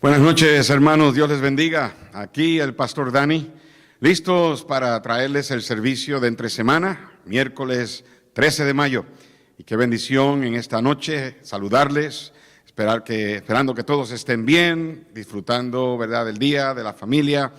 Buenas noches, hermanos, Dios les bendiga. Aquí el pastor Dani, listos para traerles el servicio de entre semana, miércoles 13 de mayo. Y qué bendición en esta noche saludarles, esperando que todos estén bien, disfrutando, ¿verdad?, del día, de la familia,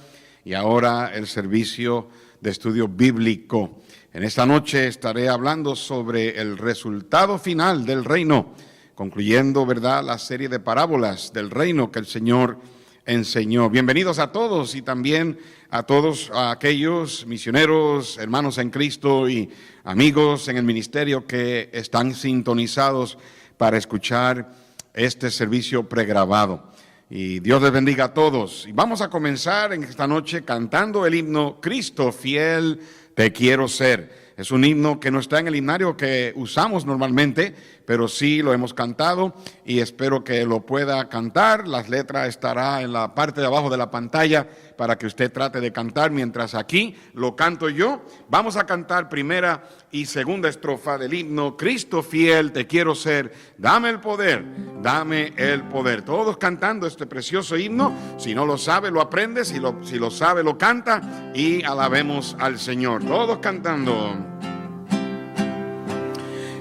y ahora el servicio de estudio bíblico. En esta noche estaré hablando sobre el resultado final del reino, concluyendo, ¿verdad?, la serie de parábolas del reino que el Señor enseñó. Bienvenidos a todos y también a todos aquellos misioneros, hermanos en Cristo y amigos en el ministerio que están sintonizados para escuchar este servicio pregrabado. Y Dios les bendiga a todos. Y vamos a comenzar en esta noche cantando el himno Cristo fiel te quiero ser. Es un himno que no está en el himnario que usamos normalmente, pero sí lo hemos cantado y espero que lo pueda cantar. Las letras estará en la parte de abajo de la pantalla para que usted trate de cantar mientras aquí lo canto yo. Vamos a cantar primera y segunda estrofa del himno Cristo fiel te quiero ser, dame el poder, dame el poder. Todos cantando este precioso himno. Si no lo sabe, lo aprende. Si lo sabe, lo canta y alabemos al Señor. Todos cantando.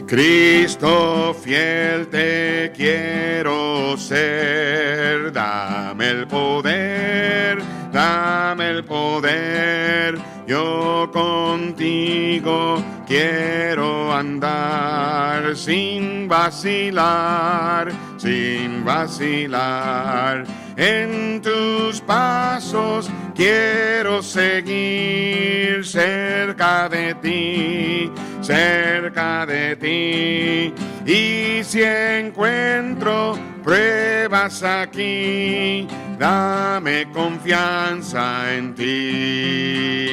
Cristo fiel te quiero ser, dame el poder, yo contigo quiero andar sin vacilar, en tus pasos quiero seguir cerca de ti, y si encuentro pruebas aquí, dame confianza en ti.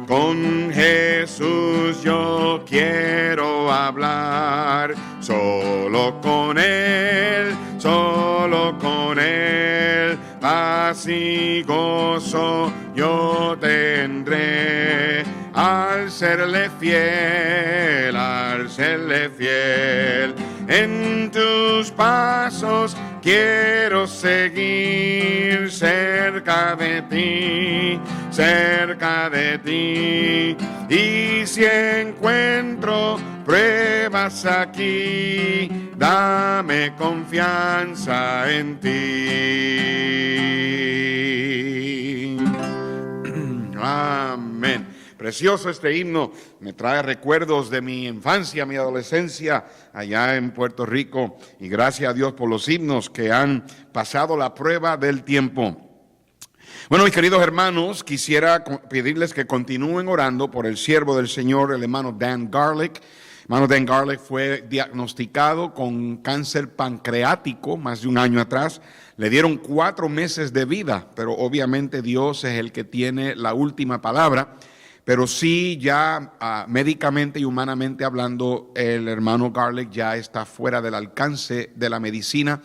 Con Jesús yo quiero hablar, solo con Él, paz y gozo yo tendré, al serle fiel, en tus pasos quiero seguir cerca de ti, y si encuentro pruebas aquí, dame confianza en ti. Amén. Precioso este himno, me trae recuerdos de mi infancia, mi adolescencia allá en Puerto Rico, y gracias a Dios por los himnos que han pasado la prueba del tiempo. Bueno, mis queridos hermanos, quisiera pedirles que continúen orando por el siervo del Señor, el hermano Dan Garlick. Hermano Dan Garlick fue diagnosticado con cáncer pancreático más de un año atrás. Le dieron 4 meses de vida, pero obviamente Dios es el que tiene la última palabra. Pero sí, ya médicamente y humanamente hablando, el hermano Garlick ya está fuera del alcance de la medicina,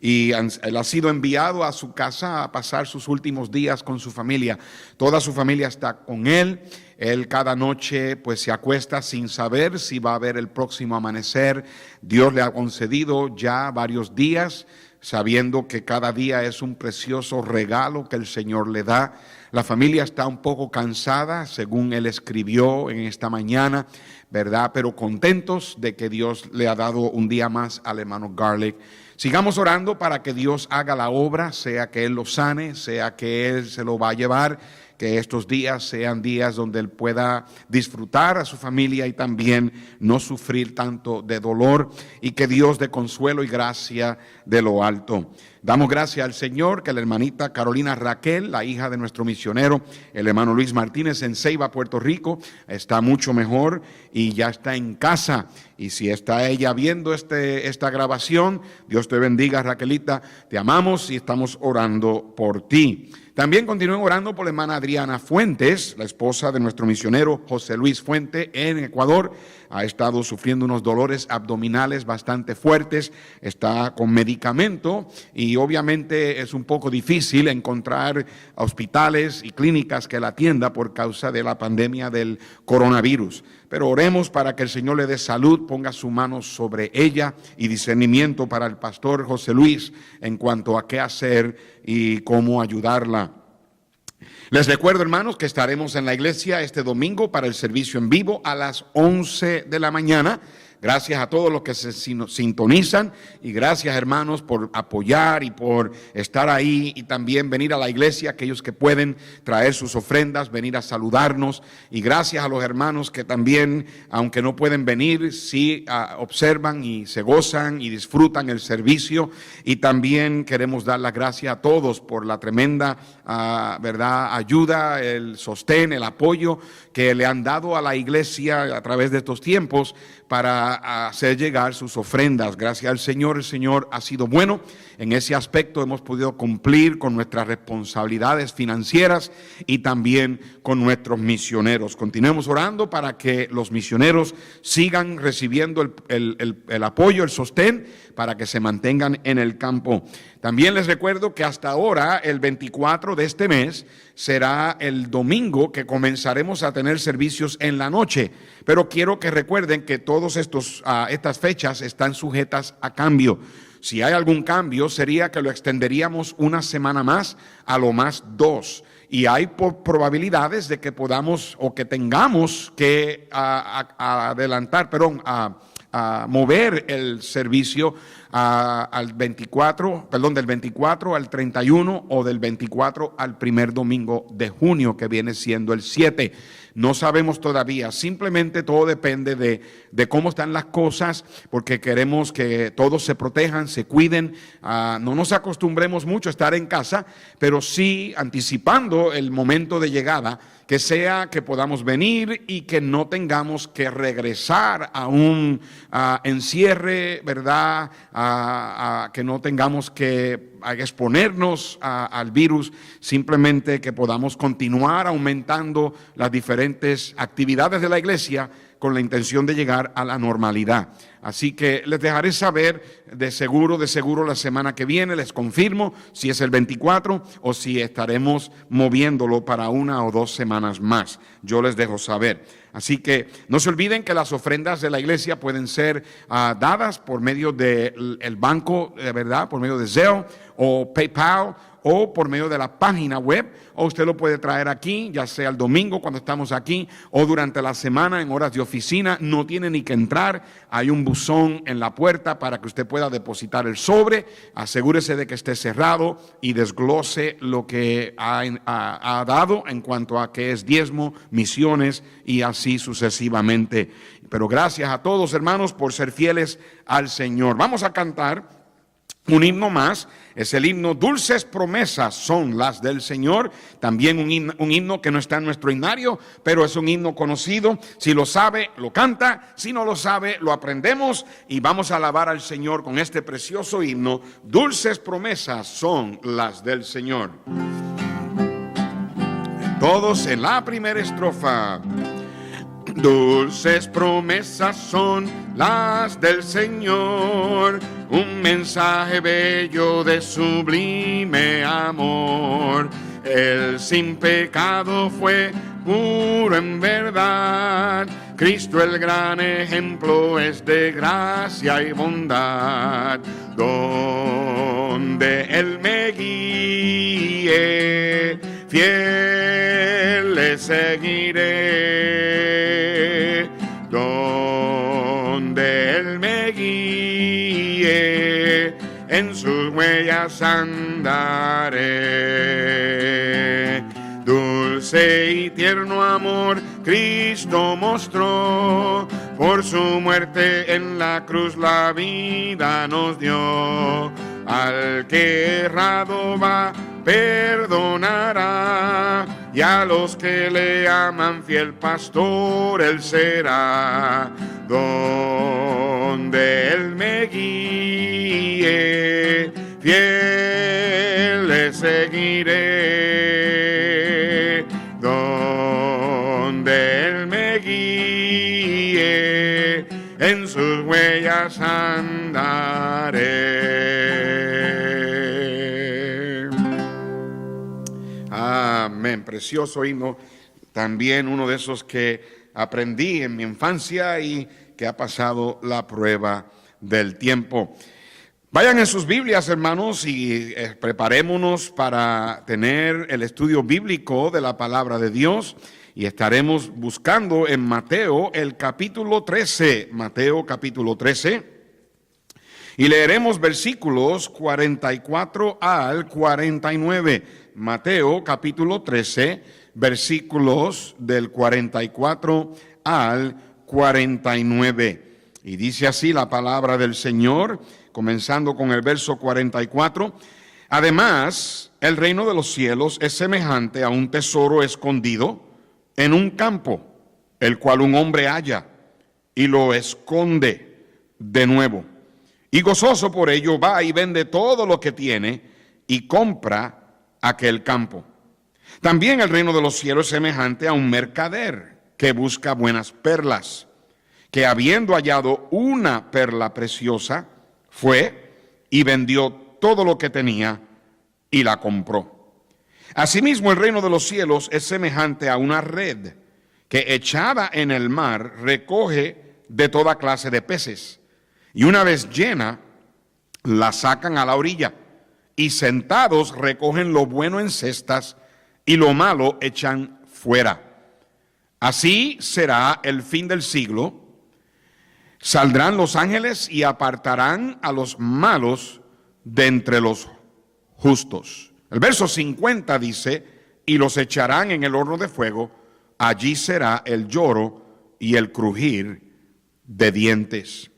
y él ha sido enviado a su casa a pasar sus últimos días con su familia. Toda su familia está con él. Él cada noche pues se acuesta sin saber si va a haber el próximo amanecer. Dios le ha concedido ya varios días, sabiendo que cada día es un precioso regalo que el Señor le da. La familia está un poco cansada, según él escribió en esta mañana, ¿verdad? Pero contentos de que Dios le ha dado un día más al hermano Garlick. Sigamos orando para que Dios haga la obra, sea que Él lo sane, sea que Él se lo va a llevar, que estos días sean días donde Él pueda disfrutar a su familia y también no sufrir tanto de dolor, y que Dios dé consuelo y gracia de lo alto. Damos gracias al Señor que la hermanita Carolina Raquel, la hija de nuestro misionero, el hermano Luis Martínez en Ceiba, Puerto Rico, está mucho mejor y ya está en casa. Y si está ella viendo esta grabación, Dios te bendiga, Raquelita, te amamos y estamos orando por ti. También continúen orando por la hermana Adriana Fuentes, la esposa de nuestro misionero José Luis Fuente en Ecuador. Ha estado sufriendo unos dolores abdominales bastante fuertes, está con medicamento y y obviamente es un poco difícil encontrar hospitales y clínicas que la atienda por causa de la pandemia del coronavirus. Pero oremos para que el Señor le dé salud, ponga su mano sobre ella y discernimiento para el pastor José Luis en cuanto a qué hacer y cómo ayudarla. Les recuerdo, hermanos, que estaremos en la iglesia este domingo para el servicio en vivo a las 11 de la mañana. Gracias a todos los que se sintonizan y gracias, hermanos, por apoyar y por estar ahí y también venir a la iglesia, aquellos que pueden traer sus ofrendas, venir a saludarnos, y gracias a los hermanos que también, aunque no pueden venir, sí observan y se gozan y disfrutan el servicio. Y también queremos dar las gracias a todos por la tremenda ayuda, el sostén, el apoyo que le han dado a la iglesia a través de estos tiempos para hacer llegar sus ofrendas. Gracias al Señor, el Señor ha sido bueno. En ese aspecto hemos podido cumplir con nuestras responsabilidades financieras y también con nuestros misioneros. Continuemos orando para que los misioneros sigan recibiendo el apoyo, el sostén, para que se mantengan en el campo. También les recuerdo que hasta ahora, el 24 de este mes, será el domingo que comenzaremos a tener servicios en la noche. Pero quiero que recuerden que todas estas fechas están sujetas a cambio. Si hay algún cambio, sería que lo extenderíamos una semana más, a lo más 2. Y hay probabilidades de que podamos o que tengamos que mover el servicio del 24 al 31 o del 24 al primer domingo de junio, que viene siendo el 7. No sabemos todavía, simplemente todo depende de cómo están las cosas, porque queremos que todos se protejan, se cuiden. No nos acostumbremos mucho a estar en casa, pero sí anticipando el momento de llegada, que sea que podamos venir y que no tengamos que regresar a un encierre, ¿verdad? Que no tengamos que exponernos al virus, simplemente que podamos continuar aumentando las diferentes actividades de la iglesia con la intención de llegar a la normalidad. Así que les dejaré saber de seguro la semana que viene, les confirmo si es el 24 o si estaremos moviéndolo para 1 o 2 semanas más. Yo les dejo saber. Así que no se olviden que las ofrendas de la iglesia pueden ser dadas por medio del banco, ¿verdad? Por medio de Zelle o PayPal, o por medio de la página web, o usted lo puede traer aquí, ya sea el domingo cuando estamos aquí, o durante la semana en horas de oficina. No tiene ni que entrar, hay un buzón en la puerta para que usted pueda depositar el sobre. Asegúrese de que esté cerrado y desglose lo que ha dado en cuanto a que es diezmo, misiones y así sucesivamente. Pero gracias a todos, hermanos, por ser fieles al Señor. Vamos a cantar un himno más. Es el himno Dulces Promesas son las del Señor. También un himno que no está en nuestro himnario, pero es un himno conocido. Si lo sabe, lo canta. Si no lo sabe, lo aprendemos. Y vamos a alabar al Señor con este precioso himno. Dulces Promesas son las del Señor. Todos en la primera estrofa. Dulces promesas son las del Señor, un mensaje bello de sublime amor. Él sin pecado fue puro en verdad. Cristo el gran ejemplo es de gracia y bondad. Donde Él me guíe, fiel le seguiré. Donde Él me guíe, en sus huellas andaré. Dulce y tierno amor Cristo mostró, por su muerte en la cruz la vida nos dio. Al que errado va, perdonará, y a los que le aman fiel pastor Él será. Donde Él me guíe, fiel le seguiré. Donde Él me guíe, en sus huellas andaré. precioso himno, también uno de esos que aprendí en mi infancia y que ha pasado la prueba del tiempo. Vayan en sus Biblias, hermanos, y preparémonos para tener el estudio bíblico de la palabra de Dios. Y estaremos buscando en Mateo el capítulo 13, Mateo capítulo 13, y leeremos versículos 44 al 49. Mateo capítulo 13, versículos del 44 al 49. Y dice así la palabra del Señor, comenzando con el verso 44. Además, el reino de los cielos es semejante a un tesoro escondido en un campo, el cual un hombre halla y lo esconde de nuevo. Y gozoso por ello va y vende todo lo que tiene y compra aquel campo. También el reino de los cielos es semejante a un mercader que busca buenas perlas, que habiendo hallado una perla preciosa, fue y vendió todo lo que tenía y la compró. Asimismo, el reino de los cielos es semejante a una red que echada en el mar recoge de toda clase de peces, y una vez llena, la sacan a la orilla, y sentados recogen lo bueno en cestas, y lo malo echan fuera. Así será el fin del siglo. Saldrán los ángeles y apartarán a los malos de entre los justos. El verso 50 dice, y los echarán en el horno de fuego, allí será el lloro y el crujir de dientes.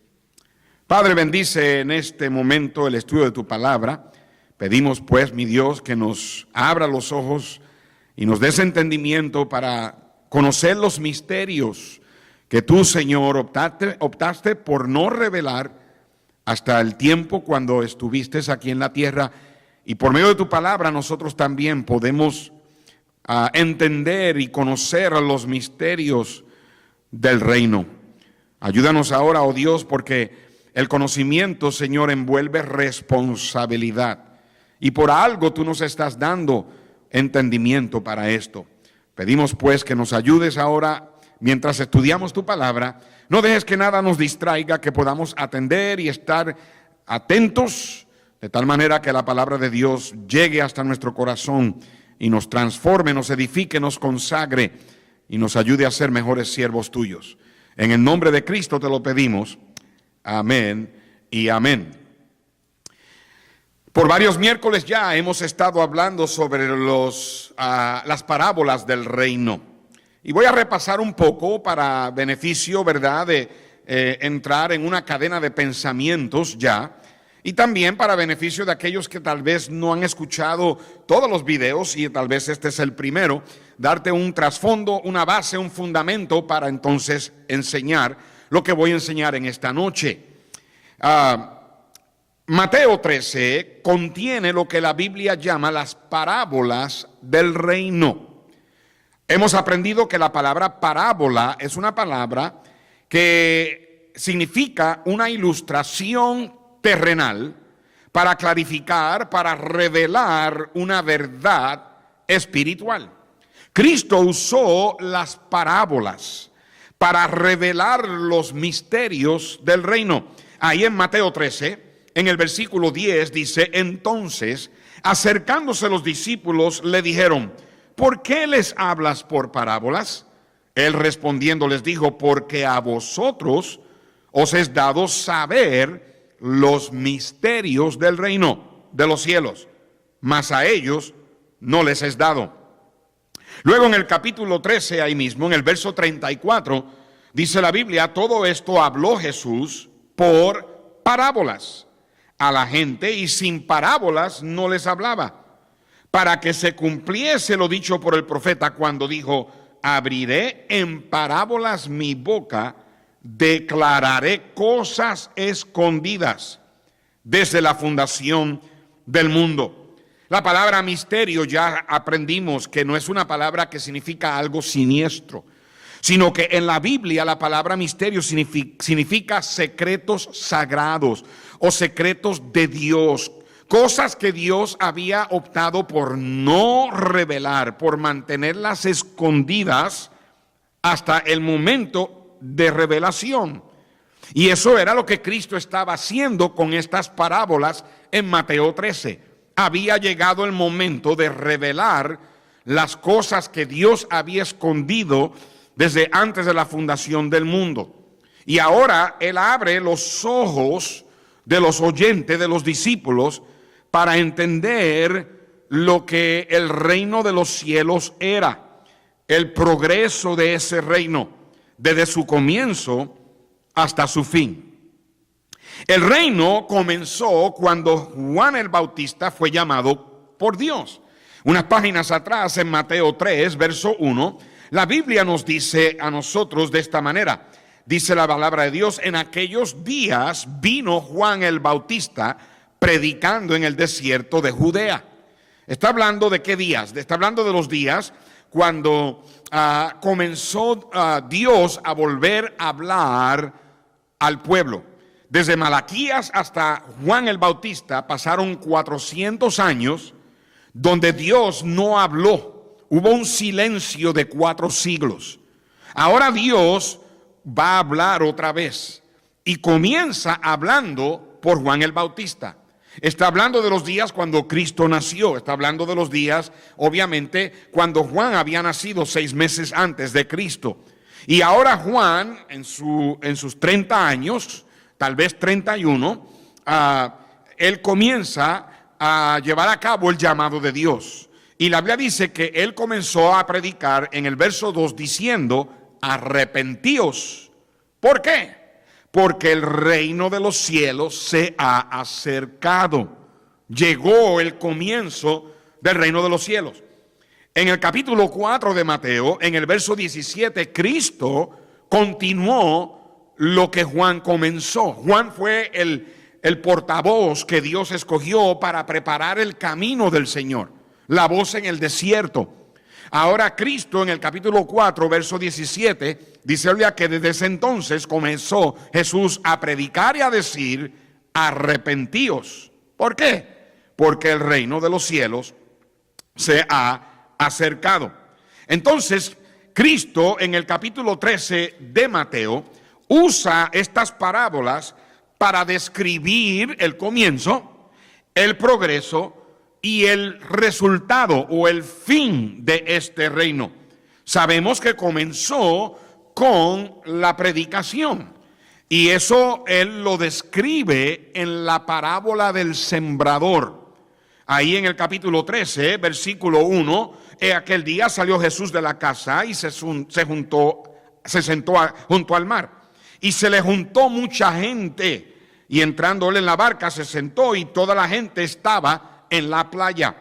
Padre, bendice en este momento el estudio de tu palabra. Pedimos pues, mi Dios, que nos abra los ojos y nos des entendimiento para conocer los misterios que tú, Señor, optaste por no revelar hasta el tiempo cuando estuviste aquí en la tierra, y por medio de tu palabra nosotros también podemos entender y conocer los misterios del reino. Ayúdanos ahora, oh Dios, porque el conocimiento, Señor, envuelve responsabilidad, y por algo tú nos estás dando entendimiento para esto. Pedimos pues que nos ayudes ahora mientras estudiamos tu palabra. No dejes que nada nos distraiga, que podamos atender y estar atentos, de tal manera que la palabra de Dios llegue hasta nuestro corazón y nos transforme, nos edifique, nos consagre y nos ayude a ser mejores siervos tuyos. En el nombre de Cristo te lo pedimos. Amén y amén. Por varios miércoles ya hemos estado hablando sobre las parábolas del reino. Y voy a repasar un poco para beneficio, ¿verdad?, de entrar en una cadena de pensamientos ya. Y también para beneficio de aquellos que tal vez no han escuchado todos los videos y tal vez este es el primero, darte un trasfondo, una base, un fundamento para entonces enseñar lo que voy a enseñar en esta noche. Mateo 13 contiene lo que la Biblia llama las parábolas del reino. Hemos aprendido que la palabra parábola es una palabra que significa una ilustración terrenal para clarificar, para revelar una verdad espiritual. Cristo usó las parábolas para revelar los misterios del reino. Ahí en Mateo 13, en el versículo 10 dice, entonces, acercándose los discípulos, le dijeron, ¿por qué les hablas por parábolas? Él respondiendo les dijo, porque a vosotros os es dado saber los misterios del reino de los cielos, mas a ellos no les es dado. Luego en el capítulo 13, ahí mismo, en el verso 34, dice la Biblia, todo esto habló Jesús por parábolas a la gente y sin parábolas no les hablaba, para que se cumpliese lo dicho por el profeta cuando dijo, abriré en parábolas mi boca, declararé cosas escondidas desde la fundación del mundo. La palabra misterio ya aprendimos que no es una palabra que significa algo siniestro, sino que en la Biblia la palabra misterio significa secretos sagrados o secretos de Dios, cosas que Dios había optado por no revelar, por mantenerlas escondidas hasta el momento de revelación. Y eso era lo que Cristo estaba haciendo con estas parábolas en Mateo 13. Había llegado el momento de revelar las cosas que Dios había escondido desde antes de la fundación del mundo. Y ahora Él abre los ojos de los oyentes, de los discípulos, para entender lo que el reino de los cielos era, el progreso de ese reino, desde su comienzo hasta su fin. El reino comenzó cuando Juan el Bautista fue llamado por Dios. Unas páginas atrás, en Mateo 3, verso 1, la Biblia nos dice a nosotros de esta manera. Dice la palabra de Dios: en aquellos días vino Juan el Bautista predicando en el desierto de Judea. Está hablando de qué días? Está hablando de los días cuando comenzó Dios a volver a hablar al pueblo. Desde Malaquías hasta Juan el Bautista pasaron 400 años donde Dios no habló. Hubo un silencio de 4 siglos. Ahora Dios va a hablar otra vez y comienza hablando por Juan el Bautista. Está hablando de los días cuando Cristo nació. Está hablando de los días, obviamente, cuando Juan había nacido 6 meses antes de Cristo. Y ahora Juan, en sus 30 años, tal vez 31, él comienza a llevar a cabo el llamado de Dios. Y la Biblia dice que él comenzó a predicar en el verso 2 diciendo: arrepentíos. ¿Por qué? Porque el reino de los cielos se ha acercado. Llegó el comienzo del reino de los cielos. En el capítulo 4 de Mateo, en el verso 17, Cristo continuó lo que Juan comenzó. Juan fue el portavoz que Dios escogió para preparar el camino del Señor, la voz en el desierto. Ahora Cristo, en el capítulo 4, verso 17, dice que desde ese entonces comenzó Jesús a predicar y a decir: arrepentíos. ¿Por qué? Porque el reino de los cielos se ha acercado. Entonces, Cristo, en el capítulo 13 de Mateo, usa estas parábolas para describir el comienzo, el progreso y el resultado o el fin de este reino. Sabemos que comenzó con la predicación, y eso él lo describe en la parábola del sembrador. Ahí en el capítulo 13, versículo 1, aquel día salió Jesús de la casa y se sentó junto al mar. Y se le juntó mucha gente, y entrando él en la barca se sentó, y toda la gente estaba en la playa.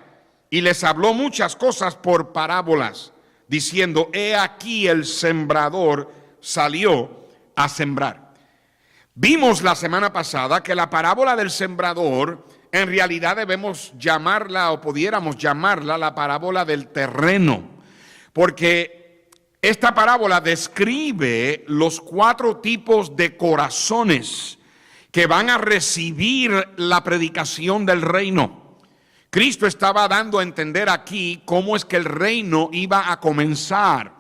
Y les habló muchas cosas por parábolas, diciendo: he aquí el sembrador salió a sembrar. Vimos la semana pasada que la parábola del sembrador, en realidad debemos llamarla, o pudiéramos llamarla, la parábola del terreno, porque esta parábola describe los 4 tipos de corazones que van a recibir la predicación del reino. Cristo estaba dando a entender aquí cómo es que el reino iba a comenzar.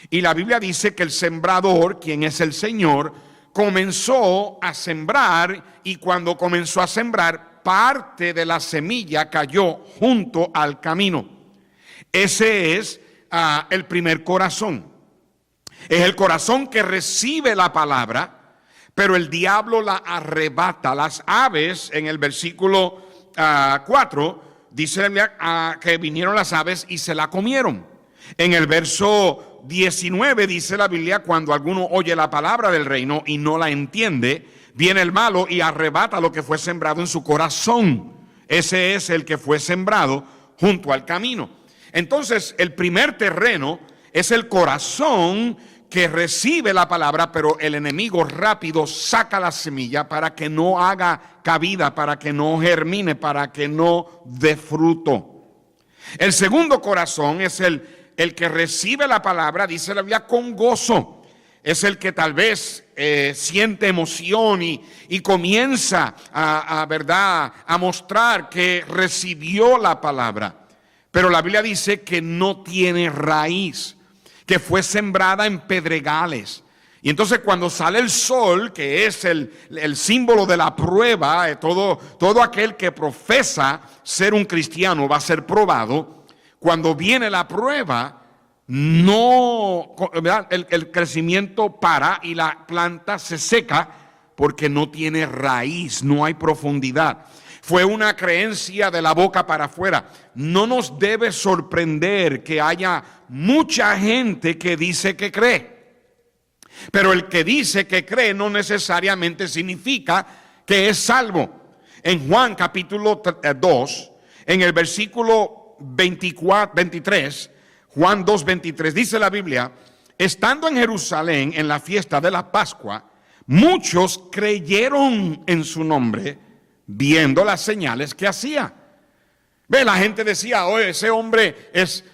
Y la Biblia dice que el sembrador, quien es el Señor, comenzó a sembrar, y cuando comenzó a sembrar, parte de la semilla cayó junto al camino. Ese es el primer corazón. Es el corazón que recibe la palabra, pero el diablo la arrebata. Las aves, en el versículo 4, dice que vinieron las aves y se la comieron. En el verso 19 dice la Biblia: cuando alguno oye la palabra del reino y no la entiende, viene el malo y arrebata lo que fue sembrado en su corazón. Ese es el que fue sembrado junto al camino. Entonces, el primer terreno es el corazón que recibe la palabra, pero el enemigo rápido saca la semilla para que no haga cabida, para que no germine, para que no dé fruto. El segundo corazón es el que recibe la palabra, dice la Biblia, con gozo. es el que tal vez siente emoción y comienza ¿verdad?, a mostrar que recibió la palabra. Pero la Biblia dice que no tiene raíz, que fue sembrada en pedregales. Y entonces cuando sale el sol, que es el símbolo de la prueba, todo aquel que profesa ser un cristiano va a ser probado. Cuando viene la prueba, no, ¿verdad?, el crecimiento para y la planta se seca porque no tiene raíz, no hay profundidad. Fue una creencia de la boca para afuera. No nos debe sorprender que haya mucha gente que dice que cree. Pero el que dice que cree no necesariamente significa que es salvo. En Juan capítulo 2, en el versículo 23, Juan 2:23, dice la Biblia: estando en Jerusalén en la fiesta de la Pascua, muchos creyeron en su nombre, viendo las señales que hacía. Ve, la gente decía: oh, ese hombre es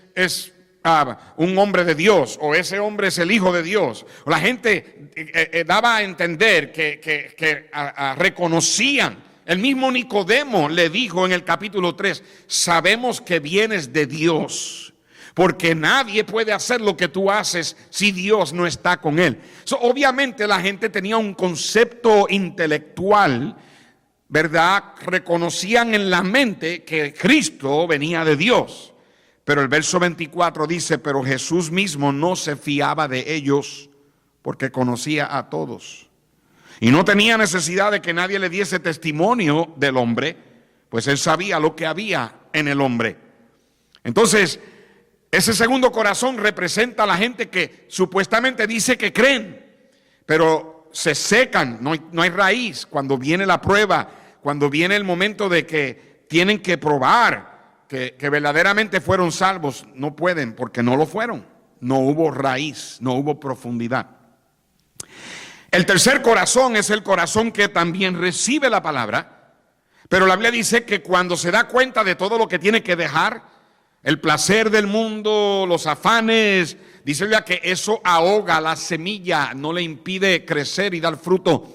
un hombre de Dios, o ese hombre es el Hijo de Dios. La gente daba a entender que reconocían. El mismo Nicodemo le dijo en el capítulo 3: sabemos que vienes de Dios, porque nadie puede hacer lo que tú haces si Dios no está con él. Obviamente la gente tenía un concepto intelectual, ¿verdad? Reconocían en la mente que Cristo venía de Dios. Pero el verso 24 dice: pero Jesús mismo no se fiaba de ellos, porque conocía a todos. Y no tenía necesidad de que nadie le diese testimonio del hombre, pues él sabía lo que había en el hombre. Entonces, ese segundo corazón representa a la gente que supuestamente dice que creen, pero se secan, no hay raíz. Cuando viene la prueba, cuando viene el momento de que tienen que probar que verdaderamente fueron salvos, no pueden, porque no lo fueron. No hubo raíz, no hubo profundidad. El tercer corazón es el corazón que también recibe la palabra, pero la Biblia dice que cuando se da cuenta de todo lo que tiene que dejar, el placer del mundo, los afanes, dice ya que eso ahoga la semilla, no le impide crecer y dar fruto,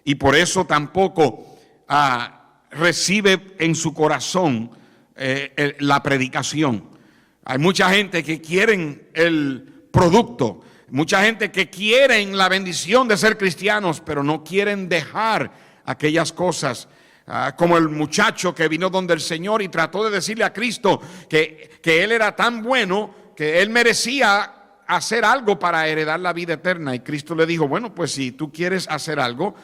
y por eso tampoco recibe en su corazón la predicación. Hay mucha gente que quieren el producto, mucha gente que quieren la bendición de ser cristianos, pero no quieren dejar aquellas cosas. Como el muchacho que vino donde el Señor y trató de decirle a Cristo que él era tan bueno que él merecía hacer algo para heredar la vida eterna. Y Cristo le dijo: bueno, pues si tú quieres hacer algo,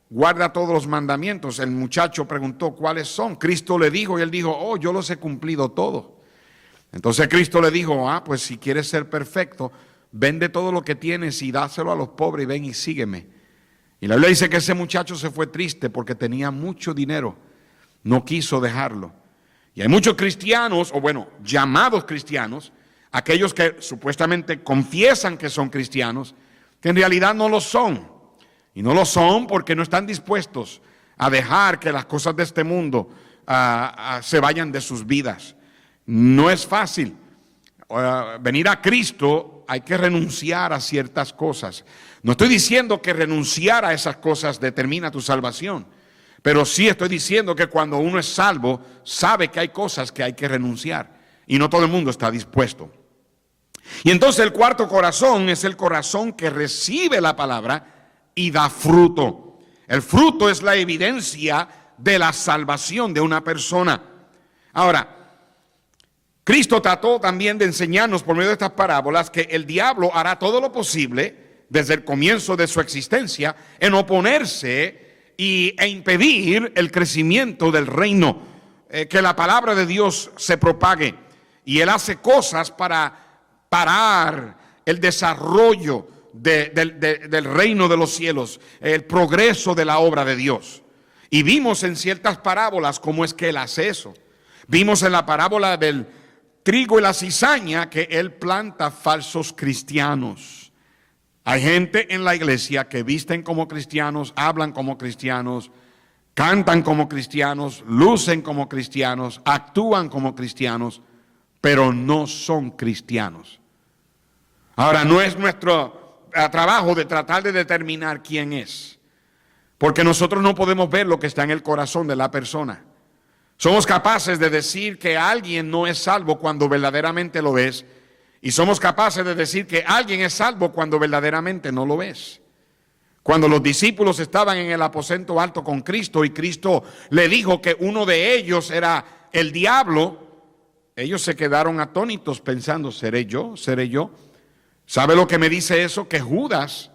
guarda todos los mandamientos. El muchacho preguntó: ¿cuáles son? Cristo le dijo, y él dijo: oh, yo los he cumplido todos. Entonces Cristo le dijo: pues si quieres ser perfecto, vende todo lo que tienes y dáselo a los pobres y ven y sígueme. Y la Biblia dice que ese muchacho se fue triste porque tenía mucho dinero, no quiso dejarlo. Y hay muchos cristianos, o bueno, llamados cristianos, aquellos que supuestamente confiesan que son cristianos, que en realidad no lo son. Y no lo son porque no están dispuestos a dejar que las cosas de este mundo se vayan de sus vidas. No es fácil. Venir a Cristo, hay que renunciar a ciertas cosas. No estoy diciendo que renunciar a esas cosas determina tu salvación, pero sí estoy diciendo que cuando uno es salvo, sabe que hay cosas que hay que renunciar, y no todo el mundo está dispuesto. Y entonces el cuarto corazón es el corazón que recibe la palabra y da fruto. El fruto es la evidencia de la salvación de una persona. Ahora, Cristo trató también de enseñarnos por medio de estas parábolas que el diablo hará todo lo posible desde el comienzo de su existencia en oponerse e impedir el crecimiento del reino, que la palabra de Dios se propague. Y él hace cosas para parar el desarrollo del reino de los cielos, el progreso de la obra de Dios. Y vimos en ciertas parábolas cómo es que él hace eso. Vimos en la parábola del trigo y la cizaña que él planta falsos cristianos. Hay gente en la iglesia que visten como cristianos, hablan como cristianos, cantan como cristianos, lucen como cristianos, actúan como cristianos, pero no son cristianos. Ahora, no es nuestro trabajo de tratar de determinar quién es. Porque nosotros no podemos ver lo que está en el corazón de la persona. Somos capaces de decir que alguien no es salvo cuando verdaderamente lo es. Y somos capaces de decir que alguien es salvo cuando verdaderamente no lo es. Cuando los discípulos estaban en el aposento alto con Cristo y Cristo le dijo que uno de ellos era el diablo, ellos se quedaron atónitos pensando, ¿seré yo? ¿Seré yo? ¿Sabe lo que me dice eso? Que Judas,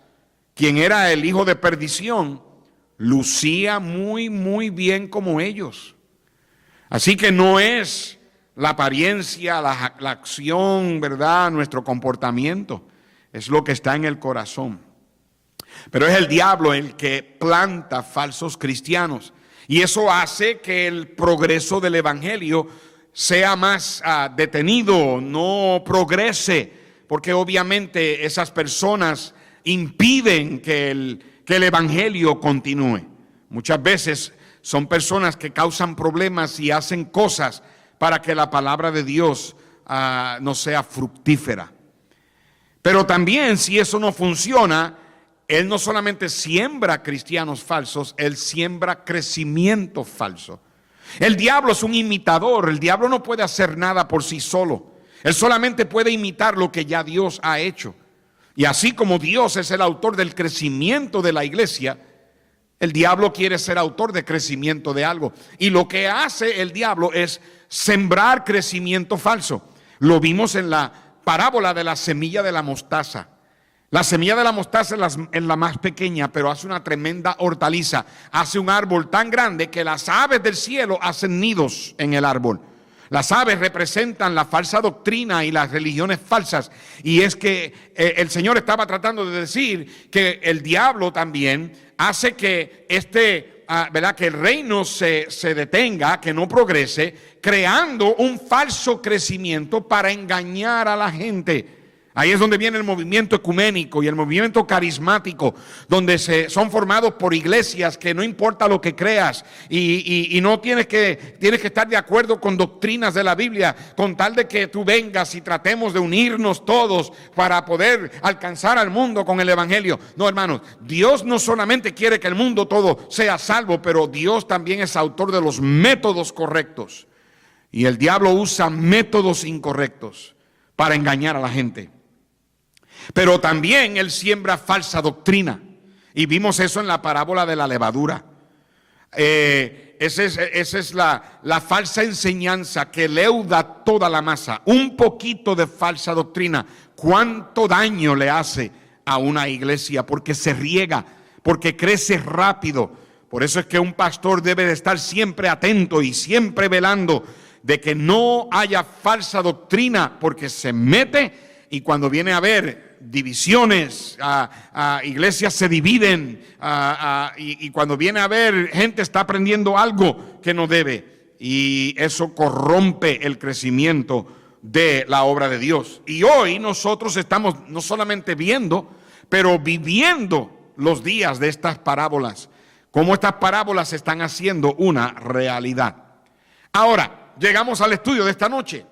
quien era el hijo de perdición, lucía muy bien como ellos. Así que no es la apariencia, la acción, ¿verdad? Nuestro comportamiento, es lo que está en el corazón. Pero es el diablo el que planta falsos cristianos. Y eso hace que el progreso del evangelio sea más detenido, no progrese. Porque obviamente esas personas impiden que el evangelio continúe. Muchas veces son personas que causan problemas y hacen cosas para que la palabra de Dios no sea fructífera. Pero también, si eso no funciona, Él no solamente siembra cristianos falsos, Él siembra crecimiento falso. El diablo es un imitador, el diablo no puede hacer nada por sí solo. Él solamente puede imitar lo que ya Dios ha hecho. Y así como Dios es el autor del crecimiento de la iglesia, el diablo quiere ser autor de crecimiento de algo. Y lo que hace el diablo es sembrar crecimiento falso. Lo vimos en la parábola de la semilla de la mostaza. La semilla de la mostaza es la más pequeña, pero hace una tremenda hortaliza. Hace un árbol tan grande que las aves del cielo hacen nidos en el árbol. Las aves representan la falsa doctrina y las religiones falsas. Y es que el Señor estaba tratando de decir que el diablo también hace que ¿verdad? Que el reino se detenga, que no progrese, creando un falso crecimiento para engañar a la gente. Ahí es donde viene el movimiento ecuménico y el movimiento carismático, donde son formados por iglesias que no importa lo que creas y no tienes que estar de acuerdo con doctrinas de la Biblia, con tal de que tú vengas y tratemos de unirnos todos para poder alcanzar al mundo con el evangelio. No, hermanos, Dios no solamente quiere que el mundo todo sea salvo, pero Dios también es autor de los métodos correctos. Y el diablo usa métodos incorrectos para engañar a la gente. Pero también él siembra falsa doctrina. Y vimos eso en la parábola de la levadura. Esa es la falsa enseñanza que leuda toda la masa. Un poquito de falsa doctrina, ¿cuánto daño le hace a una iglesia? Porque se riega, porque crece rápido. Por eso es que un pastor debe de estar siempre atento y siempre velando de que no haya falsa doctrina, porque se mete y cuando viene a ver divisiones, iglesias se dividen, y cuando viene a ver gente está aprendiendo algo que no debe, y eso corrompe el crecimiento de la obra de Dios. Y hoy nosotros estamos no solamente viendo, pero viviendo los días de estas parábolas, cómo estas parábolas se están haciendo una realidad. Ahora, llegamos al estudio de esta noche.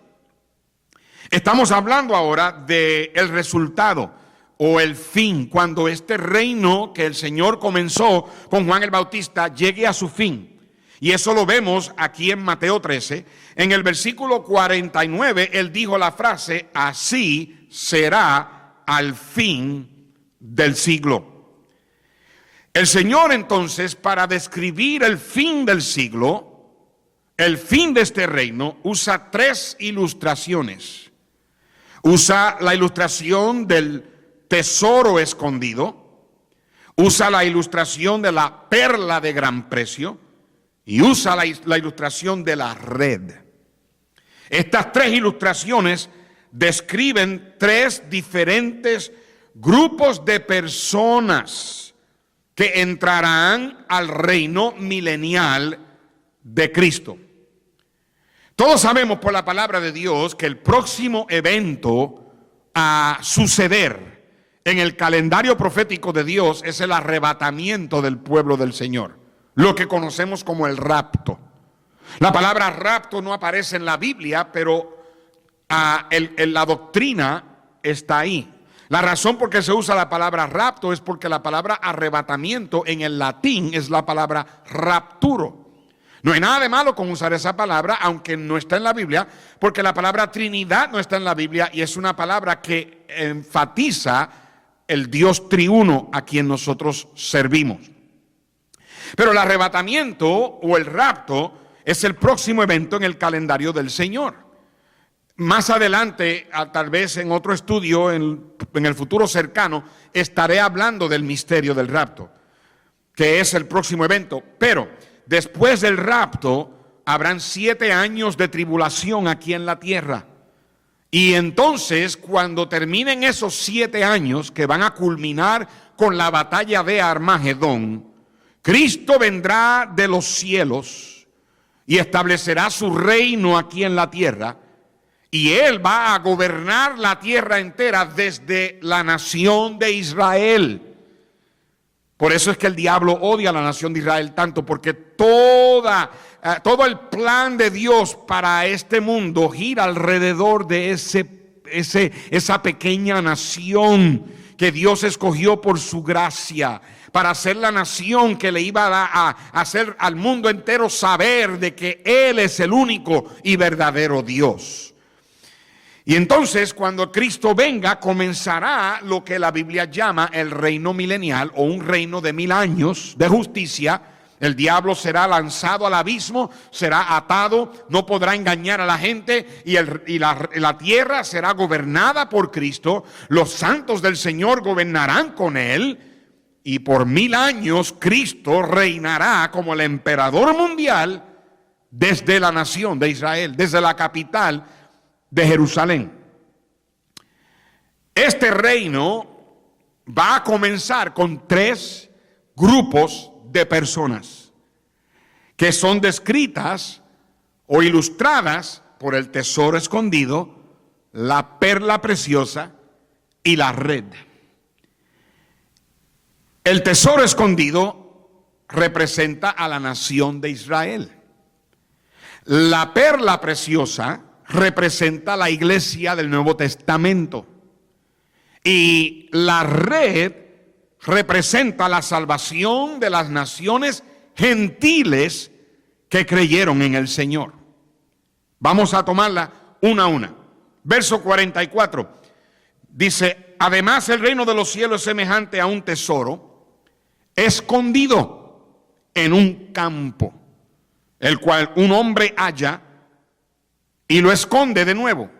Estamos hablando ahora del resultado o el fin, cuando este reino que el Señor comenzó con Juan el Bautista llegue a su fin. Y eso lo vemos aquí en Mateo 13. En el versículo 49, él dijo la frase, así será al fin del siglo. El Señor entonces, para describir el fin del siglo, el fin de este reino, usa tres ilustraciones. Usa la ilustración del tesoro escondido, usa la ilustración de la perla de gran precio y usa la ilustración de la red. Estas tres ilustraciones describen tres diferentes grupos de personas que entrarán al reino milenial de Cristo. Todos sabemos por la palabra de Dios que el próximo evento a suceder en el calendario profético de Dios es el arrebatamiento del pueblo del Señor, lo que conocemos como el rapto. La palabra rapto no aparece en la Biblia, pero la doctrina está ahí. La razón por qué se usa la palabra rapto es porque la palabra arrebatamiento en el latín es la palabra rapturo. No hay nada de malo con usar esa palabra, aunque no está en la Biblia, porque la palabra Trinidad no está en la Biblia y es una palabra que enfatiza el Dios triuno a quien nosotros servimos. Pero el arrebatamiento o el rapto es el próximo evento en el calendario del Señor. Más adelante, tal vez en otro estudio, en el futuro cercano, estaré hablando del misterio del rapto, que es el próximo evento. Pero después del rapto, habrán 7 años de tribulación aquí en la tierra. Y entonces, cuando terminen esos 7 años, que van a culminar con la batalla de Armagedón, Cristo vendrá de los cielos y establecerá su reino aquí en la tierra. Y Él va a gobernar la tierra entera desde la nación de Israel. Por eso es que el diablo odia a la nación de Israel tanto, porque todo el plan de Dios para este mundo gira alrededor de esa pequeña nación que Dios escogió por su gracia, para ser la nación que le iba a hacer al mundo entero saber de que Él es el único y verdadero Dios. Y entonces, cuando Cristo venga, comenzará lo que la Biblia llama el reino milenial, o un reino de 1000 años de justicia. El diablo será lanzado al abismo, será atado, no podrá engañar a la gente, y la tierra será gobernada por Cristo. Los santos del Señor gobernarán con Él, y por 1000 años Cristo reinará como el emperador mundial desde la nación de Israel, desde la capital de Jerusalén. Este reino va a comenzar con 3 grupos de personas que son descritas o ilustradas por el tesoro escondido, la perla preciosa y la red. El tesoro escondido representa a la nación de Israel. La perla preciosa representa la iglesia del Nuevo Testamento. Y la red representa la salvación de las naciones gentiles que creyeron en el Señor. Vamos a tomarla una a una. Verso 44 dice: además el reino de los cielos es semejante a un tesoro escondido en un campo, el cual un hombre halla y lo esconde de nuevo.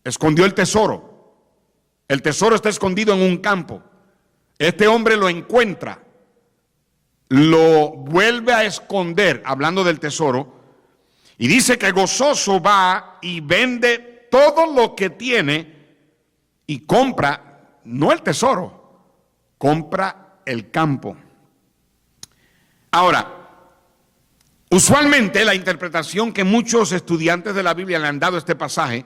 Escondió el tesoro. El tesoro está escondido en un campo. Este hombre lo encuentra, lo vuelve a esconder, hablando del tesoro, y dice que gozoso va y vende todo lo que tiene y compra, no el tesoro, compra el campo. Ahora, usualmente la interpretación que muchos estudiantes de la Biblia le han dado a este pasaje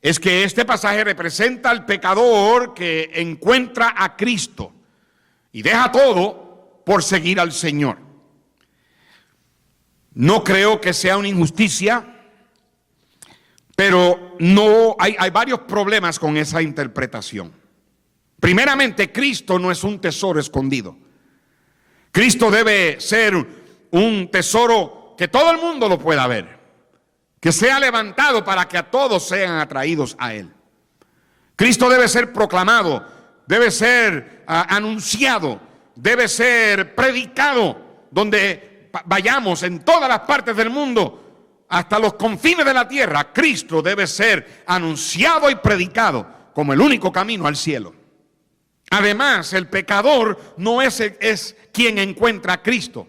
es que este pasaje representa al pecador que encuentra a Cristo y deja todo por seguir al Señor. No creo que sea una injusticia, pero no hay varios problemas con esa interpretación. Primeramente, Cristo no es un tesoro escondido. Cristo debe ser un tesoro que todo el mundo lo pueda ver, que sea levantado para que a todos sean atraídos a Él. Cristo debe ser proclamado, debe ser anunciado, debe ser predicado donde vayamos, en todas las partes del mundo, hasta los confines de la tierra. Cristo debe ser anunciado y predicado como el único camino al cielo. Además, el pecador no es quien encuentra a Cristo,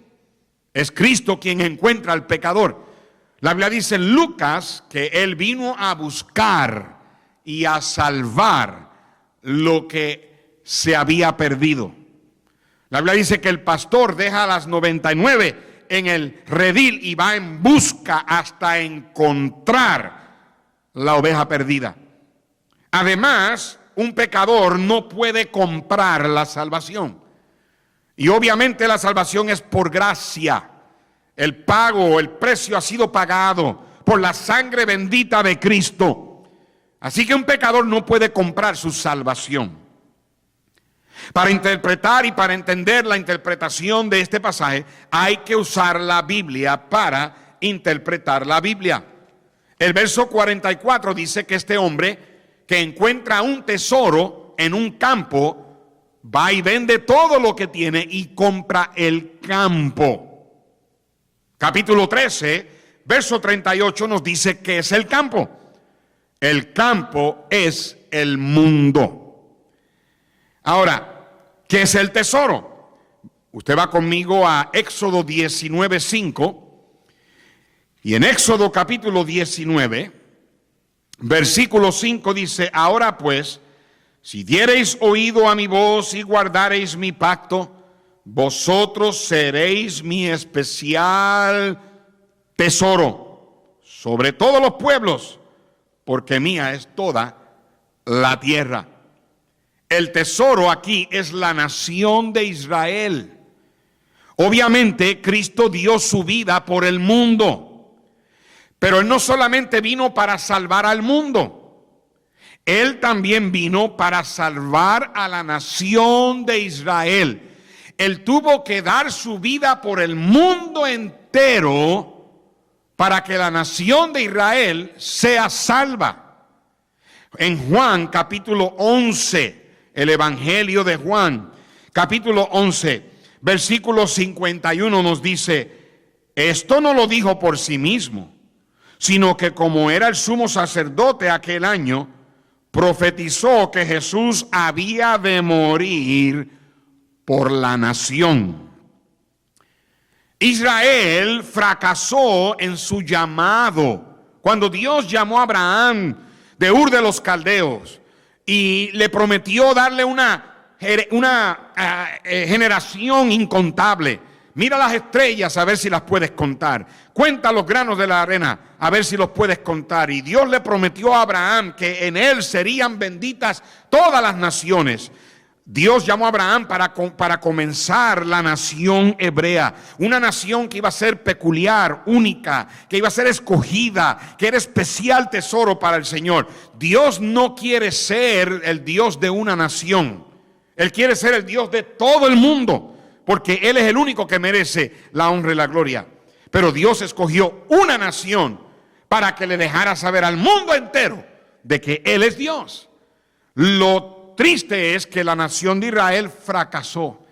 es Cristo quien encuentra al pecador. La Biblia dice en Lucas que Él vino a buscar y a salvar lo que se había perdido. La Biblia dice que el pastor deja a las 99 en el redil y va en busca hasta encontrar la oveja perdida. Además, un pecador no puede comprar la salvación. Y obviamente la salvación es por gracia. El pago, el precio ha sido pagado por la sangre bendita de Cristo. Así que un pecador no puede comprar su salvación. Para interpretar y para entender la interpretación de este pasaje, hay que usar la Biblia para interpretar la Biblia. El verso 44 dice que este hombre que encuentra un tesoro en un campo, va y vende todo lo que tiene y compra el campo. Capítulo 13, verso 38 nos dice que es el campo. El campo es el mundo. Ahora, ¿qué es el tesoro? Usted va conmigo a Éxodo 19:5. Y en Éxodo capítulo 19, versículo 5 dice: ahora pues, si diereis oído a mi voz y guardareis mi pacto, vosotros seréis mi especial tesoro sobre todos los pueblos, porque mía es toda la tierra. El tesoro aquí es la nación de Israel. Obviamente Cristo dio su vida por el mundo. Pero Él no solamente vino para salvar al mundo, Él también vino para salvar a la nación de Israel. Él tuvo que dar su vida por el mundo entero para que la nación de Israel sea salva. En Juan capítulo 11, el Evangelio de Juan, capítulo 11, versículo 51 nos dice: esto no lo dijo por sí mismo, sino que como era el sumo sacerdote aquel año, profetizó que Jesús había de morir por la nación. Israel fracasó en su llamado. Cuando Dios llamó a Abraham de Ur de los Caldeos y le prometió darle una generación incontable. Mira las estrellas a ver si las puedes contar. Cuenta los granos de la arena a ver si los puedes contar. Y Dios le prometió a Abraham que en él serían benditas todas las naciones. Dios llamó a Abraham para comenzar la nación hebrea. Una nación que iba a ser peculiar, única, que iba a ser escogida, que era especial tesoro para el Señor. Dios no quiere ser el Dios de una nación. Él quiere ser el Dios de todo el mundo, porque Él es el único que merece la honra y la gloria. Pero Dios escogió una nación para que le dejara saber al mundo entero de que Él es Dios. Lo triste es que la nación de Israel fracasó.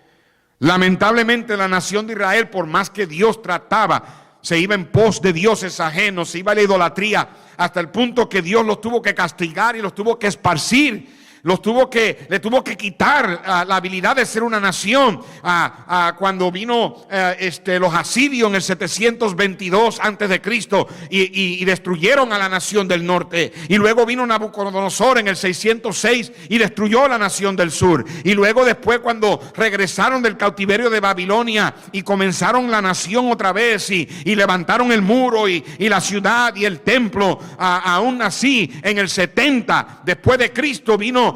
Lamentablemente la nación de Israel, por más que Dios trataba, se iba en pos de dioses ajenos, se iba a la idolatría, hasta el punto que Dios los tuvo que castigar y los tuvo que esparcir. Le tuvo que quitar la habilidad de ser una nación. Cuando vino los asirios en el 722 antes de Cristo y destruyeron a la nación del norte. Y luego vino Nabucodonosor en el 606 y destruyó la nación del sur. Y luego después, cuando regresaron del cautiverio de Babilonia y comenzaron la nación otra vez y levantaron el muro y la ciudad y el templo, aún así en el 70 después de Cristo vino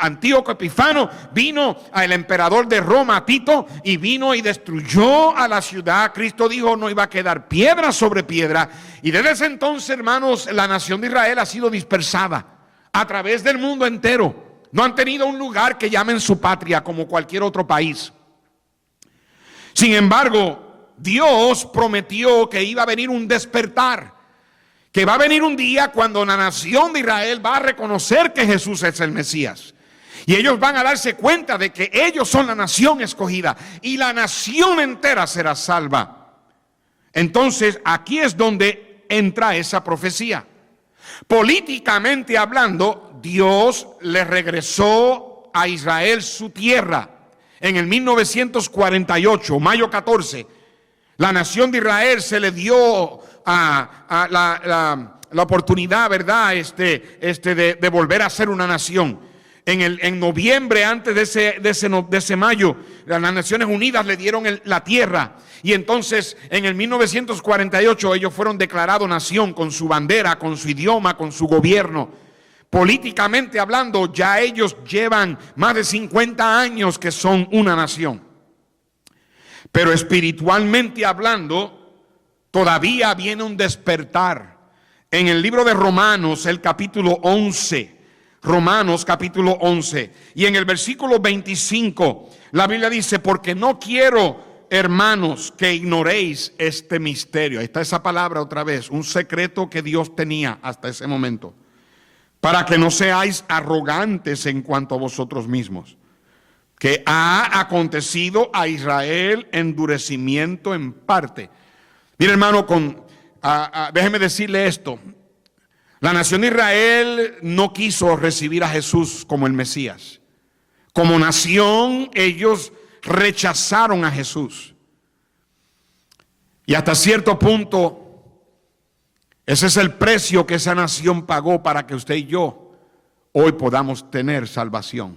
Antíoco Epifano, vino el emperador de Roma, Tito, y vino y destruyó a la ciudad. Cristo dijo: no iba a quedar piedra sobre piedra. Y desde ese entonces, hermanos, la nación de Israel ha sido dispersada a través del mundo entero. No han tenido un lugar que llamen su patria como cualquier otro país. Sin embargo, Dios prometió que iba a venir un despertar, que va a venir un día cuando la nación de Israel va a reconocer que Jesús es el Mesías. Y ellos van a darse cuenta de que ellos son la nación escogida y la nación entera será salva. Entonces, aquí es donde entra esa profecía. Políticamente hablando, Dios le regresó a Israel su tierra. En el 1948, mayo 14, la nación de Israel se le dio la oportunidad, ¿verdad? De volver a ser una nación. En noviembre, antes de ese mayo, las Naciones Unidas le dieron la tierra. Y entonces, en el 1948, ellos fueron declarados nación con su bandera, con su idioma, con su gobierno. Políticamente hablando, ya ellos llevan más de 50 años que son una nación. Pero espiritualmente hablando, todavía viene un despertar. En el libro de Romanos, el capítulo 11, Romanos capítulo 11. Y en el versículo 25, la Biblia dice: porque no quiero, hermanos, que ignoréis este misterio. Ahí está esa palabra otra vez, un secreto que Dios tenía hasta ese momento. Para que no seáis arrogantes en cuanto a vosotros mismos, que ha acontecido a Israel endurecimiento en parte. Mire, hermano, déjeme decirle esto. La nación de Israel no quiso recibir a Jesús como el Mesías. Como nación, ellos rechazaron a Jesús. Y hasta cierto punto, ese es el precio que esa nación pagó para que usted y yo hoy podamos tener salvación.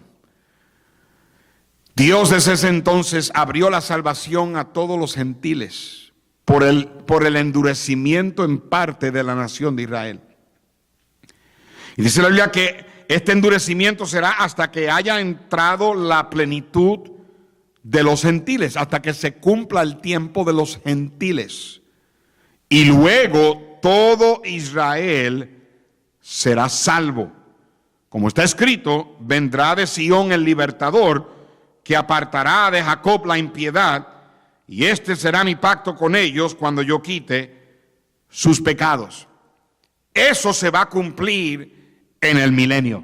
Dios desde ese entonces abrió la salvación a todos los gentiles por el endurecimiento en parte de la nación de Israel. Y dice la Biblia que este endurecimiento será hasta que haya entrado la plenitud de los gentiles, hasta que se cumpla el tiempo de los gentiles. Y luego todo Israel será salvo. Como está escrito: vendrá de Sión el libertador, que apartará de Jacob la impiedad, y este será mi pacto con ellos cuando yo quite sus pecados. Eso se va a cumplir en el milenio.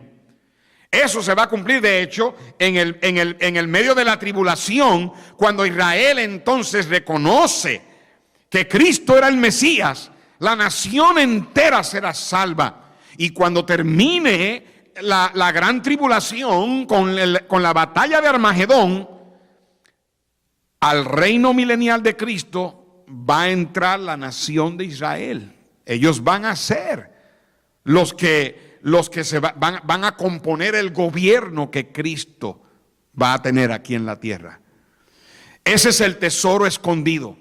Eso se va a cumplir, de hecho, en el medio de la tribulación, cuando Israel entonces reconoce que Cristo era el Mesías. La nación entera será salva. Y cuando termine la gran tribulación con la batalla de Armagedón, al reino milenial de Cristo va a entrar la nación de Israel. Ellos van a ser los que van a componer el gobierno que Cristo va a tener aquí en la tierra. Ese es el tesoro escondido.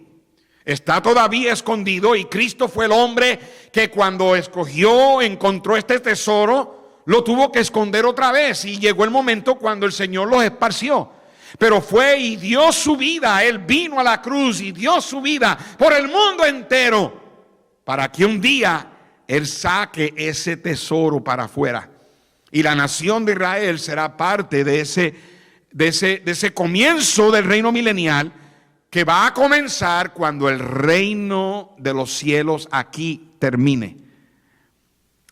Está todavía escondido, y Cristo fue el hombre que cuando encontró este tesoro, lo tuvo que esconder otra vez, y llegó el momento cuando el Señor los esparció. Pero fue y dio su vida. Él vino a la cruz y dio su vida por el mundo entero, para que un día Él saque ese tesoro para afuera. Y la nación de Israel será parte de ese comienzo del reino milenial, que va a comenzar cuando el reino de los cielos aquí termine.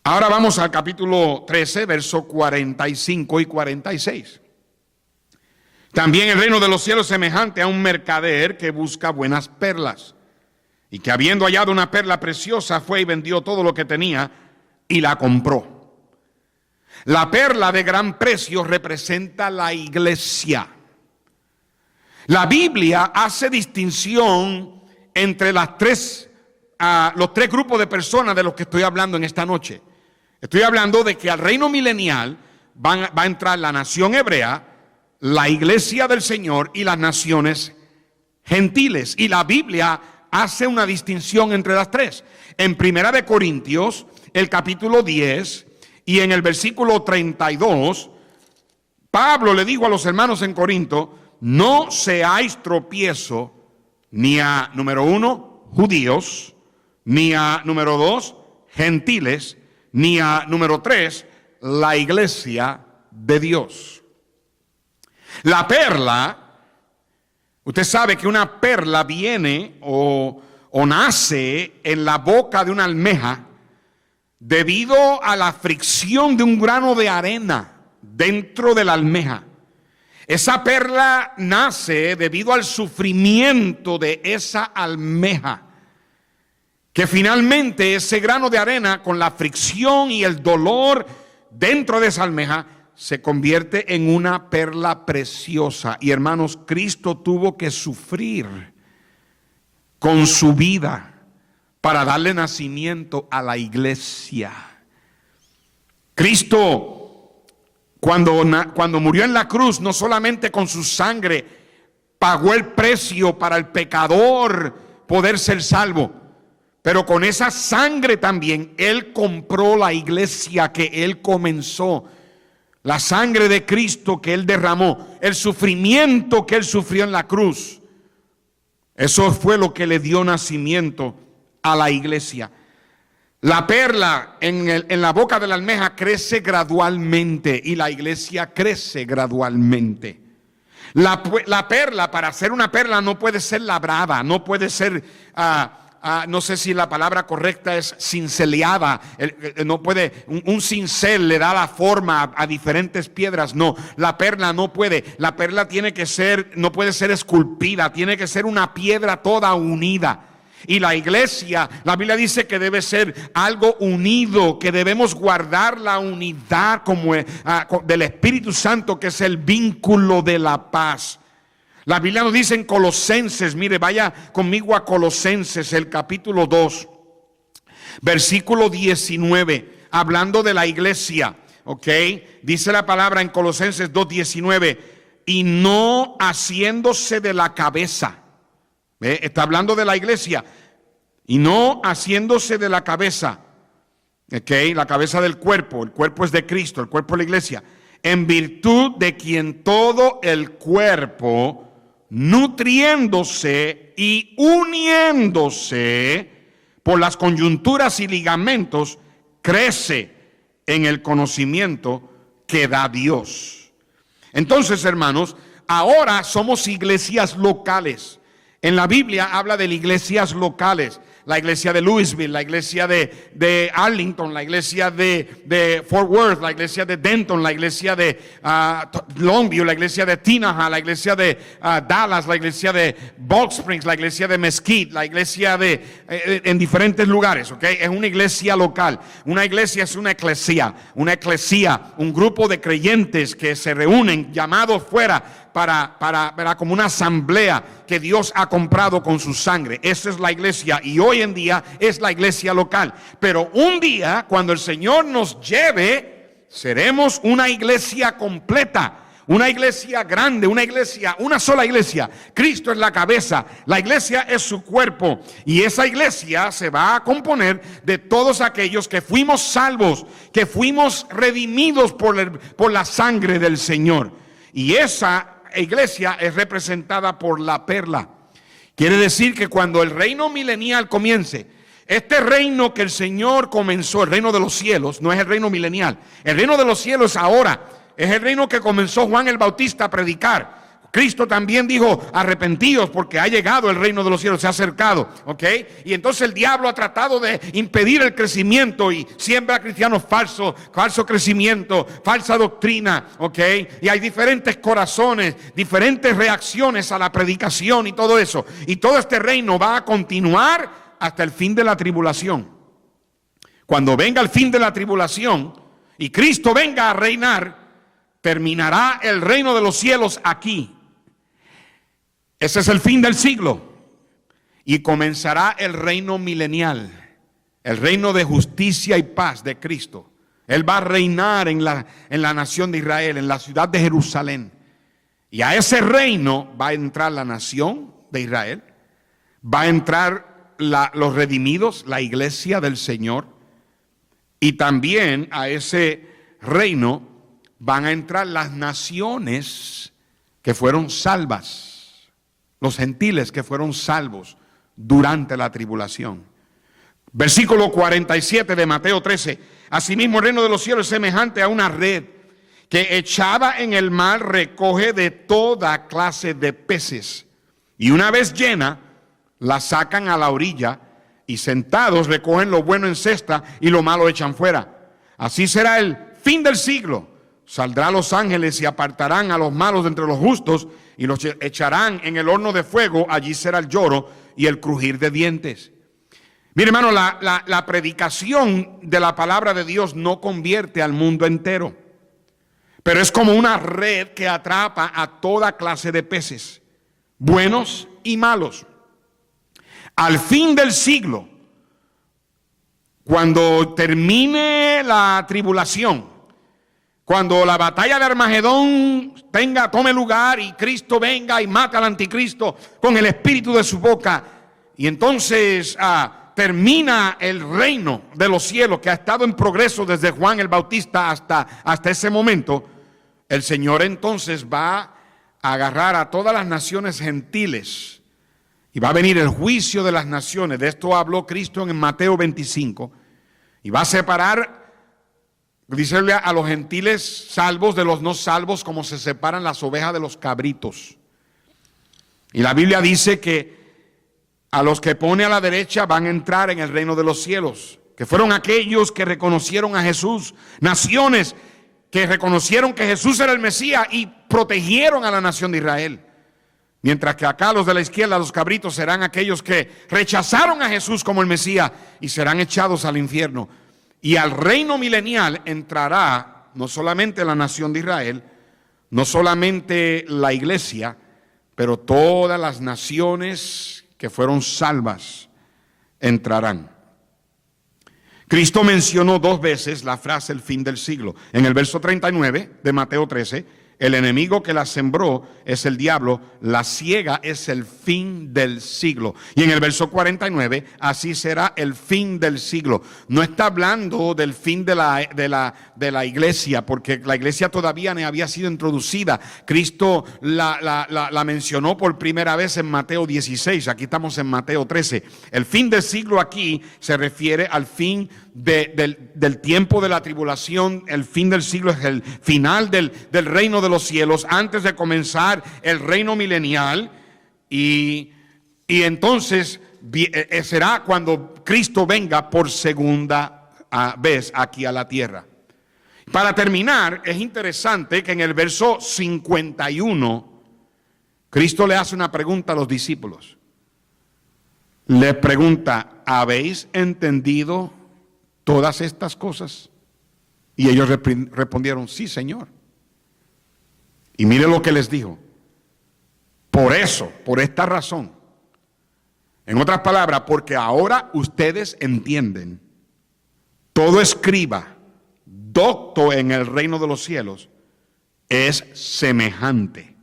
Ahora vamos al capítulo 13, versos 45 y 46. También el reino de los cielos es semejante a un mercader que busca buenas perlas, y que habiendo hallado una perla preciosa, fue y vendió todo lo que tenía y la compró. La perla de gran precio representa la iglesia. La Biblia hace distinción entre los tres grupos de personas de los que estoy hablando en esta noche. Estoy hablando de que al reino milenial va a entrar la nación hebrea, la iglesia del Señor y las naciones gentiles. Y la Biblia hace una distinción entre las tres. En Primera de Corintios, el capítulo 10, y en el versículo 32, Pablo le dijo a los hermanos en Corinto: no seáis tropiezo ni a, número 1, judíos, ni a, número 2, gentiles, ni a, número 3, la iglesia de Dios. La perla, usted sabe que una perla viene o nace en la boca de una almeja debido a la fricción de un grano de arena dentro de la almeja. Esa perla nace debido al sufrimiento de esa almeja, que finalmente ese grano de arena, con la fricción y el dolor dentro de esa almeja, se convierte en una perla preciosa. Y hermanos, Cristo tuvo que sufrir con su vida para darle nacimiento a la iglesia. Cristo, cuando murió en la cruz, no solamente con su sangre pagó el precio para el pecador poder ser salvo, pero con esa sangre también Él compró la iglesia que Él comenzó. La sangre de Cristo que Él derramó, el sufrimiento que Él sufrió en la cruz, eso fue lo que le dio nacimiento a la iglesia. La perla en la boca de la almeja crece gradualmente y la iglesia crece gradualmente. La perla, para ser una perla, no puede ser labrada, no puede ser, no sé si la palabra correcta es cinceleada, no puede, un cincel le da la forma a diferentes piedras, no, la perla no puede, la perla tiene que ser, no puede ser esculpida, tiene que ser una piedra toda unida. Y la iglesia, la Biblia dice que debe ser algo unido, que debemos guardar la unidad como del Espíritu Santo, que es el vínculo de la paz. La Biblia nos dice en Colosenses, mire, vaya conmigo a Colosenses, el capítulo 2, versículo 19, hablando de la iglesia, ¿ok? Dice la palabra en Colosenses 2:19, y no haciéndose de la cabeza. Está hablando de la iglesia. Y no haciéndose de la cabeza. La cabeza del cuerpo. El cuerpo es de Cristo, el cuerpo es la iglesia. En virtud de quien todo el cuerpo, nutriéndose y uniéndose por las coyunturas y ligamentos, crece en el conocimiento que da Dios. Entonces, hermanos, ahora somos iglesias locales. En la Biblia habla de iglesias locales, la iglesia de Louisville, la iglesia de Arlington, la iglesia de Fort Worth, la iglesia de Denton, la iglesia de Longview, la iglesia de Tinaja, la iglesia de Dallas, la iglesia de Balch Springs, la iglesia de Mesquite, la iglesia en diferentes lugares, ¿ok? Es una iglesia local. Una iglesia es una eclesía, un grupo de creyentes que se reúnen llamados fuera para como una asamblea que Dios ha comprado con su sangre. Esa es la iglesia y hoy en día es la iglesia local. Pero un día, cuando el Señor nos lleve, seremos una iglesia completa, una iglesia grande, una sola iglesia. Cristo es la cabeza, la iglesia es su cuerpo y esa iglesia se va a componer de todos aquellos que fuimos salvos, que fuimos redimidos por la sangre del Señor. Y esa iglesia es representada por la perla. Quiere decir que cuando el reino milenial comience, este reino que el Señor comenzó, el reino de los cielos, no es el reino milenial. El reino de los cielos ahora es el reino que comenzó Juan el Bautista a predicar. Cristo también dijo, arrepentíos porque ha llegado el reino de los cielos, se ha acercado, ¿ok? Y entonces el diablo ha tratado de impedir el crecimiento y siembra cristianos falso crecimiento, falsa doctrina, ¿ok? Y hay diferentes corazones, diferentes reacciones a la predicación y todo eso. Y todo este reino va a continuar hasta el fin de la tribulación. Cuando venga el fin de la tribulación y Cristo venga a reinar, terminará el reino de los cielos aquí. Ese es el fin del siglo y comenzará el reino milenial, el reino de justicia y paz de Cristo. Él va a reinar en la nación de Israel, en la ciudad de Jerusalén. Y a ese reino va a entrar la nación de Israel, va a entrar los redimidos, la iglesia del Señor, y también a ese reino van a entrar las naciones que fueron salvas. Los gentiles que fueron salvos durante la tribulación. Versículo 47 de Mateo 13. Asimismo el reino de los cielos es semejante a una red que echada en el mar recoge de toda clase de peces. Y una vez llena, la sacan a la orilla y sentados recogen lo bueno en cesta y lo malo echan fuera. Así será el fin del siglo. Saldrán los ángeles y apartarán a los malos de entre los justos y los echarán en el horno de fuego. Allí será el lloro y el crujir de dientes. Mire, hermano, la predicación de la palabra de Dios no convierte al mundo entero, pero es como una red que atrapa a toda clase de peces, buenos y malos. Al fin del siglo, cuando termine la tribulación, cuando la batalla de Armagedón tome lugar y Cristo venga y mate al anticristo con el espíritu de su boca, y entonces termina el reino de los cielos que ha estado en progreso desde Juan el Bautista hasta ese momento, el Señor entonces va a agarrar a todas las naciones gentiles y va a venir el juicio de las naciones. De esto habló Cristo en Mateo 25. Y va a separar, dice a los gentiles salvos de los no salvos, como se separan las ovejas de los cabritos. Y la Biblia dice que a los que pone a la derecha van a entrar en el reino de los cielos, que fueron aquellos que reconocieron a Jesús, naciones que reconocieron que Jesús era el Mesías y protegieron a la nación de Israel. Mientras que acá los de la izquierda, los cabritos, serán aquellos que rechazaron a Jesús como el Mesías y serán echados al infierno. Y al reino milenial entrará no solamente la nación de Israel, no solamente la iglesia, pero todas las naciones que fueron salvas entrarán. Cristo mencionó 2 veces la frase el fin del siglo. En el verso 39 de Mateo 13, el enemigo que la sembró es el diablo, la siega es el fin del siglo. Y en el verso 49, así será el fin del siglo. No está hablando del fin de la iglesia, porque la iglesia todavía no había sido introducida. Cristo la mencionó por primera vez en Mateo 16, aquí estamos en Mateo 13. El fin del siglo aquí se refiere al fin del tiempo de la tribulación. El fin del siglo es el final del reino de los cielos, antes de comenzar el reino milenial, y entonces será cuando Cristo venga por segunda vez aquí a la tierra. Para terminar, es interesante que en el verso 51 Cristo le hace una pregunta a los discípulos. Le pregunta: ¿habéis entendido todas estas cosas? Y ellos respondieron: sí, Señor. Y mire lo que les dijo: por eso, por esta razón, en otras palabras, porque ahora ustedes entienden, todo escriba docto en el reino de los cielos es semejante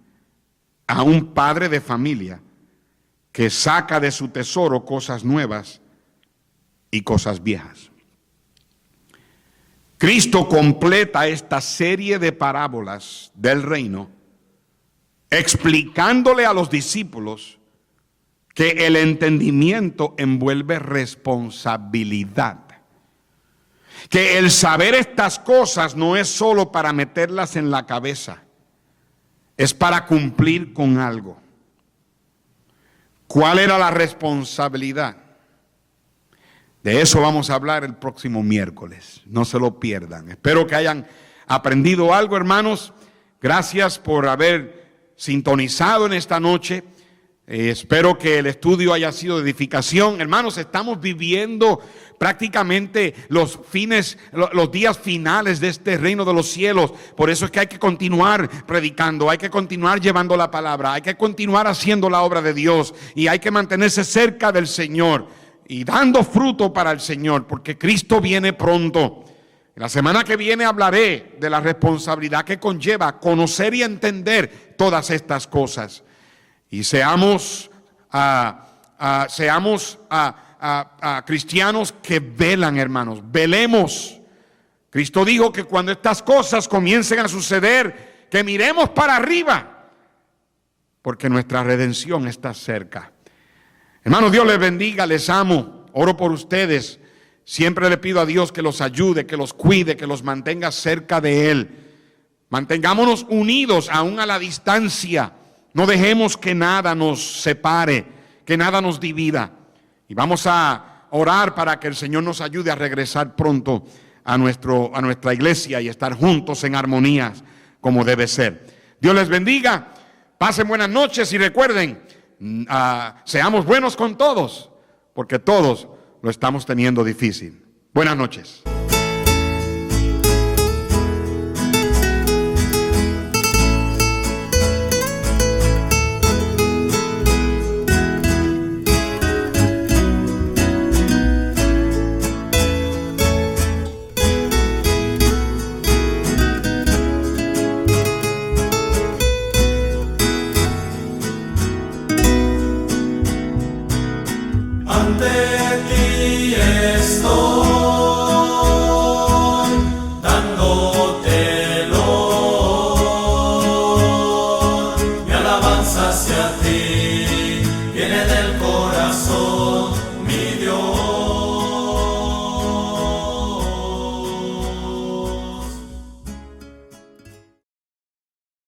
a un padre de familia que saca de su tesoro cosas nuevas y cosas viejas. Cristo completa esta serie de parábolas del reino explicándole a los discípulos que el entendimiento envuelve responsabilidad. Que el saber estas cosas no es solo para meterlas en la cabeza, es para cumplir con algo. ¿Cuál era la responsabilidad? De eso vamos a hablar el próximo miércoles. No se lo pierdan. Espero que hayan aprendido algo, hermanos. Gracias por haber sintonizado en esta noche. Espero que el estudio haya sido de edificación. Hermanos, estamos viviendo prácticamente los días finales de este reino de los cielos. Por eso es que hay que continuar predicando, hay que continuar llevando la palabra, hay que continuar haciendo la obra de Dios y hay que mantenerse cerca del Señor y dando fruto para el Señor, porque Cristo viene pronto. La semana que viene hablaré de la responsabilidad que conlleva conocer y entender todas estas cosas. Y seamos cristianos que velan, hermanos. Velemos. Cristo dijo que cuando estas cosas comiencen a suceder, que miremos para arriba, porque nuestra redención está cerca. Hermanos, Dios les bendiga, les amo, oro por ustedes. Siempre le pido a Dios que los ayude, que los cuide, que los mantenga cerca de Él. Mantengámonos unidos aún a la distancia. No dejemos que nada nos separe, que nada nos divida. Y vamos a orar para que el Señor nos ayude a regresar pronto a nuestra iglesia y estar juntos en armonías como debe ser. Dios les bendiga, pasen buenas noches y recuerden, seamos buenos con todos, porque todos lo estamos teniendo difícil. Buenas noches. Hacia ti.